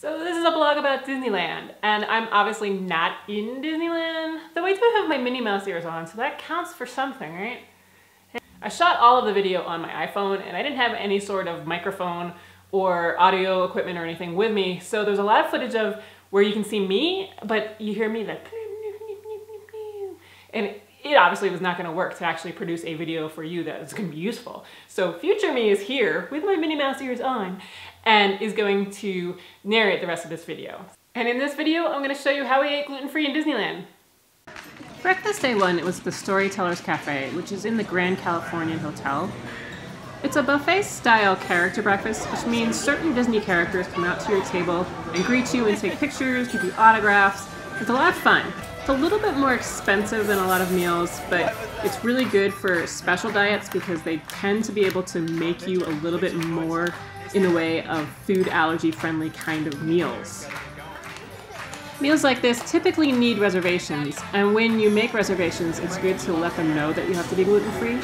So this is a blog about Disneyland, and I'm obviously not in Disneyland, though I do have my Minnie Mouse ears on, so that counts for something, right? I shot all of the video on my iPhone, and I didn't have any sort of microphone or audio equipment or anything with me, so there's a lot of footage of where you can see me, but you hear me like, and it obviously was not going to work to actually produce a video for you that is going to be useful. So future me is here with my Minnie Mouse ears on and is going to narrate the rest of this video. And in this video, I'm going to show you how we ate gluten-free in Disneyland. Breakfast day one, it was the Storytellers Cafe, which is in the Grand California Hotel. It's a buffet-style character breakfast, which means certain Disney characters come out to your table and greet you and take pictures, give you autographs. It's a lot of fun. It's a little bit more expensive than a lot of meals, but it's really good for special diets because they tend to be able to make you a little bit more in the way of food allergy friendly kind of meals. Meals like this typically need reservations, and when you make reservations, it's good to let them know that you have to be gluten-free.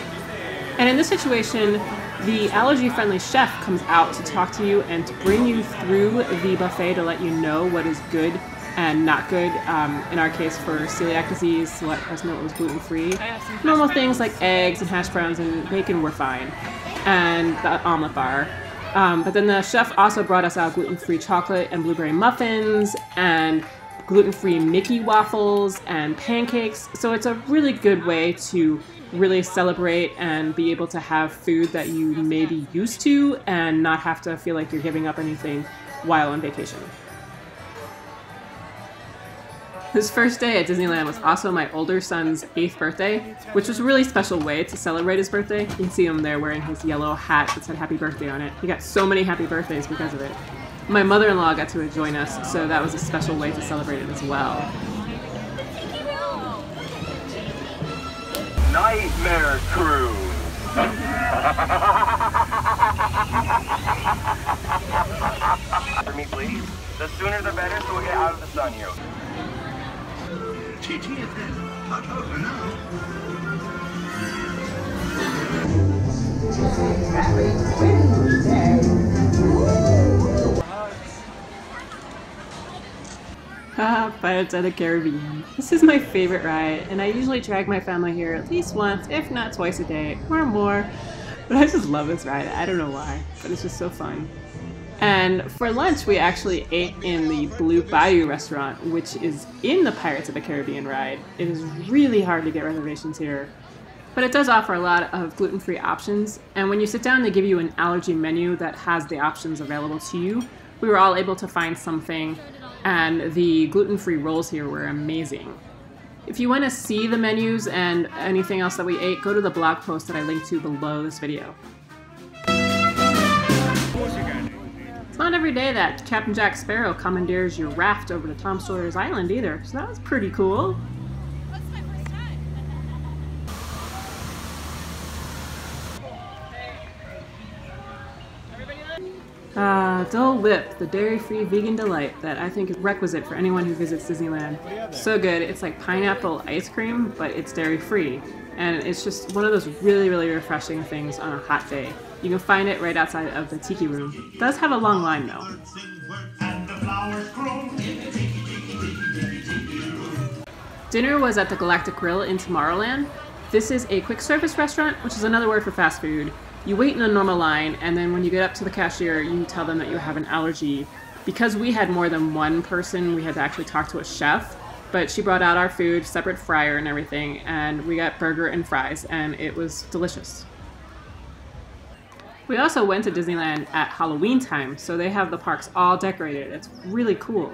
And in this situation, the allergy-friendly chef comes out to talk to you and to bring you through the buffet to let you know what is good and not good. In our case, for celiac disease, to let us know it was gluten-free. Normal things like eggs and hash browns and bacon were fine, and the omelet bar. But then the chef also brought us out gluten-free chocolate and blueberry muffins and gluten-free Mickey waffles and pancakes. So it's a really good way to really celebrate and be able to have food that you may be used to and not have to feel like you're giving up anything while on vacation. His first day at Disneyland was also my older son's 8th birthday, which was a really special way to celebrate his birthday. You can see him there wearing his yellow hat that said happy birthday on it. He got so many happy birthdays because of it. My mother-in-law got to join us, so that was a special way to celebrate it as well. Nightmare Cruise! For me, please. The sooner the better, so we'll get out of the sun here. Pirates of the Caribbean. This is my favorite ride, and I usually drag my family here at least once, if not twice a day, or more. But I just love this ride. I don't know why, but it's just so fun. And for lunch, we actually ate in the Blue Bayou restaurant, which is in the Pirates of the Caribbean ride. It is really hard to get reservations here, but it does offer a lot of gluten-free options. And when you sit down, they give you an allergy menu that has the options available to you. We were all able to find something, and the gluten-free rolls here were amazing. If you want to see the menus and anything else that we ate, go to the blog post that I linked to below this video. It's not every day that Captain Jack Sparrow commandeers your raft over to Tom Sawyer's Island either, so that was pretty cool. That's my first time. Dole Whip, the dairy-free vegan delight that I think is requisite for anyone who visits Disneyland. So good. It's like pineapple ice cream, but it's dairy-free. And it's just one of those really, really refreshing things on a hot day. You can find it right outside of the Tiki Room. It does have a long line though. Dinner was at the Galactic Grill in Tomorrowland. This is a quick service restaurant, which is another word for fast food. You wait in a normal line, and then when you get up to the cashier, you tell them that you have an allergy. Because we had more than one person, we had to actually talk to a chef, but she brought out our food, separate fryer and everything, and we got burger and fries, and it was delicious. We also went to Disneyland at Halloween time, so they have the parks all decorated. It's really cool.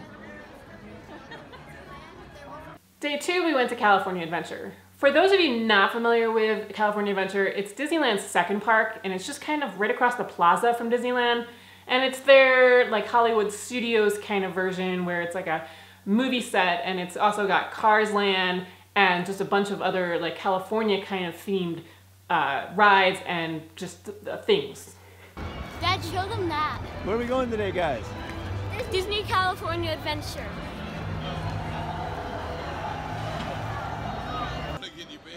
Day 2, we went to California Adventure. For those of you not familiar with California Adventure, it's Disneyland's second park, and it's just kind of right across the plaza from Disneyland. And it's their like Hollywood Studios kind of version where it's like a movie set, and it's also got Cars Land and just a bunch of other like California kind of themed rides and just things. Dad, show them that. Where are we going today, guys? Disney California Adventure.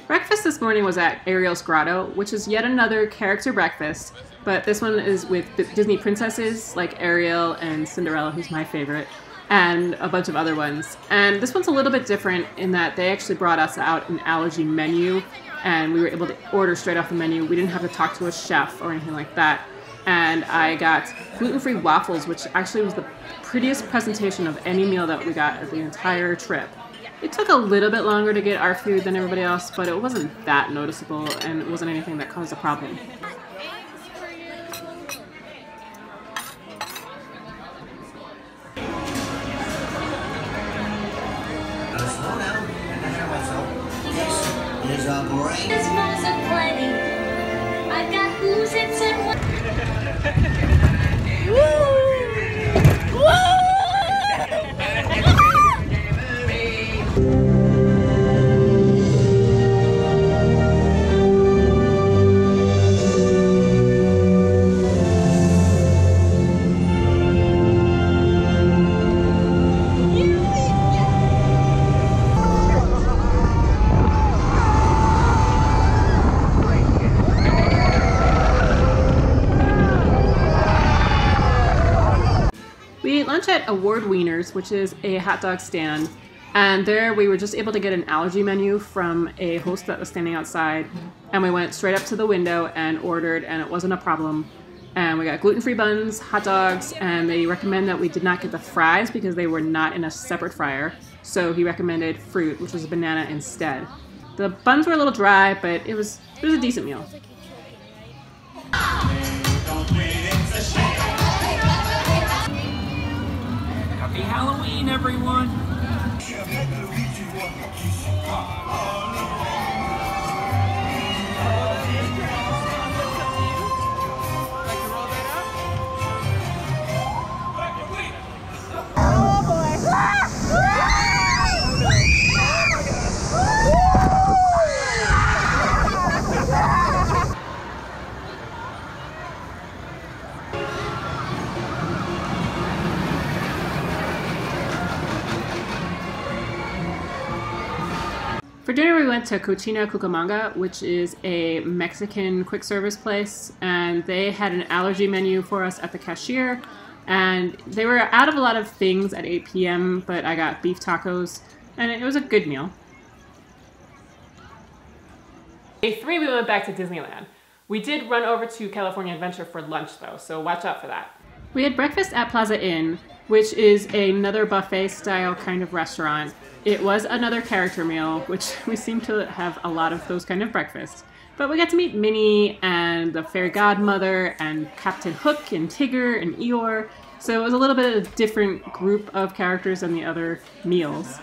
Breakfast this morning was at Ariel's Grotto, which is yet another character breakfast but this one is with Disney princesses like Ariel and Cinderella, who's my favorite, and a bunch of other ones. And this one's a little bit different in that they actually brought us out an allergy menu, and we were able to order straight off the menu. We didn't have to talk to a chef or anything like that. And I got gluten-free waffles, which actually was the prettiest presentation of any meal that we got at the entire trip. It took a little bit longer to get our food than everybody else, but it wasn't that noticeable, and it wasn't anything that caused a problem. Slow down and I hear myself. This is a brain. It smells of plenty. I've got booze and what? We ate lunch at Award Wieners, which is a hot dog stand, and there we were just able to get an allergy menu from a host that was standing outside, and we went straight up to the window and ordered, and it wasn't a problem. And we got gluten-free buns, hot dogs, and they recommend that we did not get the fries because they were not in a separate fryer, so he recommended fruit, which was a banana instead. The buns were a little dry, but it was a decent meal. Happy Halloween, everyone! For dinner, we went to Cocina Cucamonga, which is a Mexican quick service place, and they had an allergy menu for us at the cashier, and they were out of a lot of things at 8 p.m., but I got beef tacos, and it was a good meal. Day 3, we went back to Disneyland. We did run over to California Adventure for lunch though, so watch out for that. We had breakfast at Plaza Inn, which is another buffet-style kind of restaurant. It was another character meal, which we seem to have a lot of those kind of breakfasts. But we got to meet Minnie and the fairy godmother and Captain Hook and Tigger and Eeyore, so it was a little bit of a different group of characters than the other meals.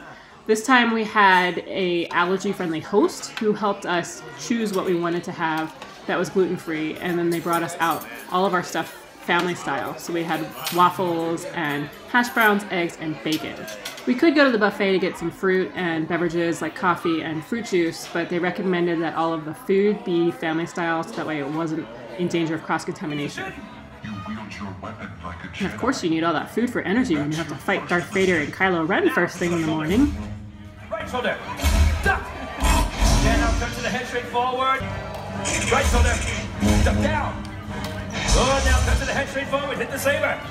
This time we had a allergy-friendly host who helped us choose what we wanted to have that was gluten-free, and then they brought us out all of our stuff family style. So we had waffles and hash browns, eggs, and bacon. We could go to the buffet to get some fruit and beverages like coffee and fruit juice, but they recommended that all of the food be family style so that way it wasn't in danger of cross-contamination. And of course you need all that food for energy when you have to fight Darth Vader and Kylo Ren first thing in the morning. Right shoulder, duck! Stand up, turn to the head straight forward. Right shoulder, duck down. Good, now turn to the head straight forward, hit the saber.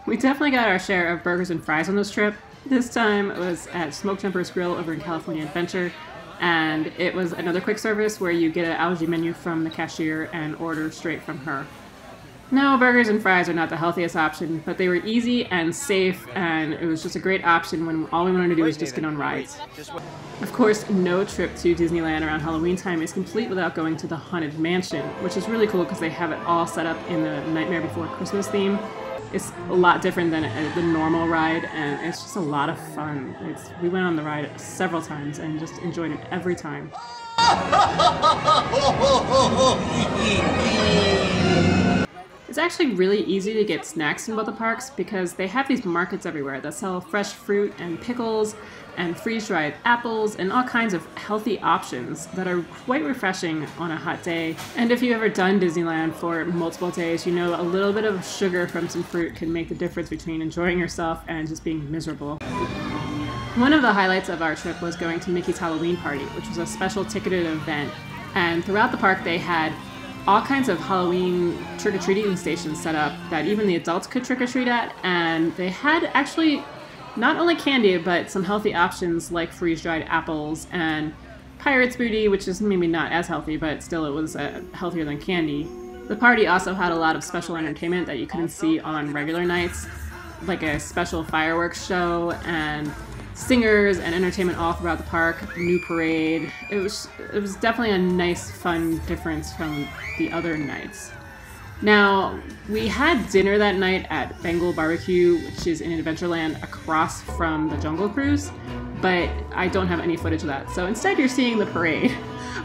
We definitely got our share of burgers and fries on this trip. This time it was at Smoke Jumper's Grill over in California Adventure, and it was another quick service where you get an allergy menu from the cashier and order straight from her. No, burgers and fries are not the healthiest option, but they were easy and safe, and it was just a great option when all we wanted to do was just get on rides. Of course, no trip to Disneyland around Halloween time is complete without going to the Haunted Mansion, which is really cool because they have it all set up in the Nightmare Before Christmas theme. It's a lot different than the normal ride, and it's just a lot of fun. We went on the ride several times and just enjoyed it every time. It's actually really easy to get snacks in both the parks because they have these markets everywhere that sell fresh fruit and pickles and freeze-dried apples and all kinds of healthy options that are quite refreshing on a hot day. And if you've ever done Disneyland for multiple days, you know a little bit of sugar from some fruit can make the difference between enjoying yourself and just being miserable. One of the highlights of our trip was going to Mickey's Halloween Party, which was a special ticketed event. And throughout the park they had all kinds of Halloween trick-or-treating stations set up that even the adults could trick-or-treat at, and they had actually not only candy, but some healthy options like freeze-dried apples and pirate's booty, which is maybe not as healthy, but still it was healthier than candy. The party also had a lot of special entertainment that you couldn't see on regular nights, like a special fireworks show and singers and entertainment all throughout the park, new parade. It was definitely a nice, fun difference from the other nights. Now, we had dinner that night at Bengal Barbecue, which is in Adventureland across from the Jungle Cruise, but I don't have any footage of that. So instead you're seeing the parade.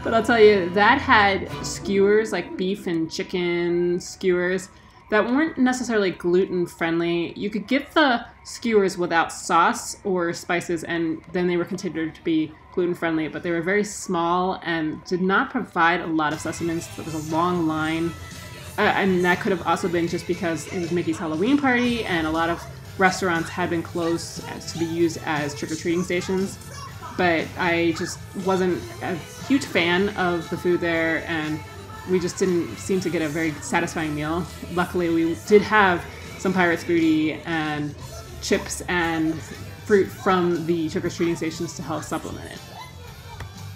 But I'll tell you, that had skewers, like beef and chicken skewers, that weren't necessarily gluten-friendly. You could get the skewers without sauce or spices, and then they were considered to be gluten-friendly, but they were very small and did not provide a lot of sustenance. There was a long line, and that could have also been just because it was Mickey's Halloween party, and a lot of restaurants had been closed to be used as trick-or-treating stations. But I just wasn't a huge fan of the food there, and we just didn't seem to get a very satisfying meal. Luckily, we did have some pirate's booty and chips and fruit from the trick-or-treating stations to help supplement it.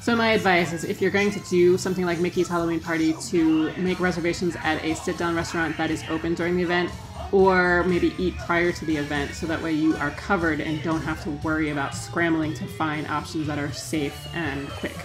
So my advice is, if you're going to do something like Mickey's Halloween party, to make reservations at a sit-down restaurant that is open during the event, or maybe eat prior to the event, so that way you are covered and don't have to worry about scrambling to find options that are safe and quick.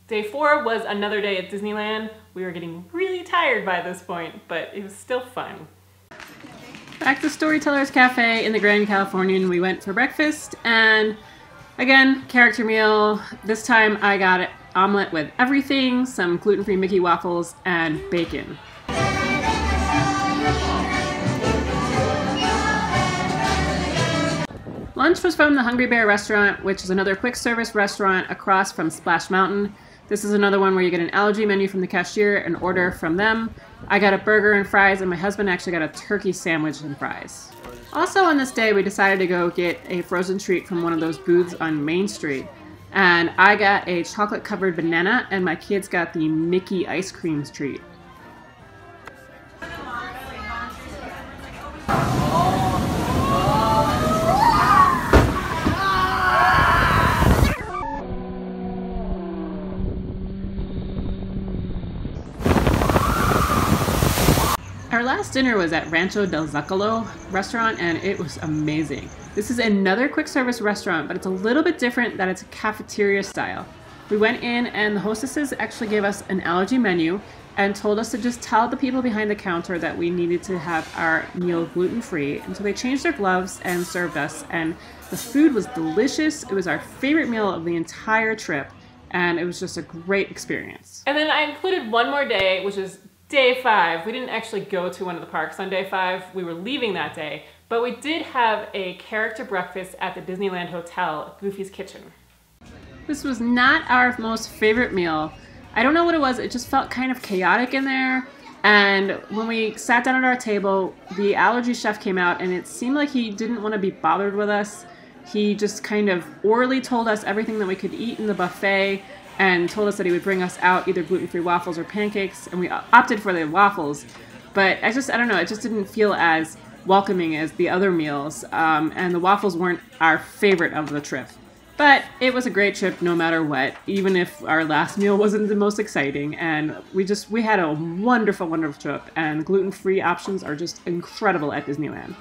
Day 4 was another day at Disneyland. We were getting really tired by this point, but it was still fun. Back to Storytellers Cafe in the Grand Californian, we went for breakfast, and again, character meal. This time I got an omelet with everything, some gluten-free Mickey waffles, and bacon. Lunch was from the Hungry Bear restaurant, which is another quick service restaurant across from Splash Mountain. This is another one where you get an allergy menu from the cashier and order from them. I got a burger and fries, and my husband actually got a turkey sandwich and fries. Also on this day, we decided to go get a frozen treat from one of those booths on Main Street. And I got a chocolate-covered banana, and my kids got the Mickey ice cream treat. Our last dinner was at Rancho del Zocalo restaurant, and it was amazing. This is another quick service restaurant, but it's a little bit different that it's a cafeteria style. We went in, and the hostesses actually gave us an allergy menu and told us to just tell the people behind the counter that we needed to have our meal gluten-free. And so they changed their gloves and served us, and the food was delicious. It was our favorite meal of the entire trip, and it was just a great experience. And then I included one more day, which is Day 5. We didn't actually go to one of the parks on Day 5. We were leaving that day, but we did have a character breakfast at the Disneyland Hotel, Goofy's Kitchen. This was not our most favorite meal. I don't know what it was, it just felt kind of chaotic in there. And when we sat down at our table, the allergy chef came out, and it seemed like he didn't want to be bothered with us. He just kind of orally told us everything that we could eat in the buffet, and told us that he would bring us out either gluten-free waffles or pancakes, and we opted for the waffles. But I don't know, it just didn't feel as welcoming as the other meals, and the waffles weren't our favorite of the trip. But it was a great trip no matter what, even if our last meal wasn't the most exciting, and we had a wonderful, wonderful trip, and gluten-free options are just incredible at Disneyland.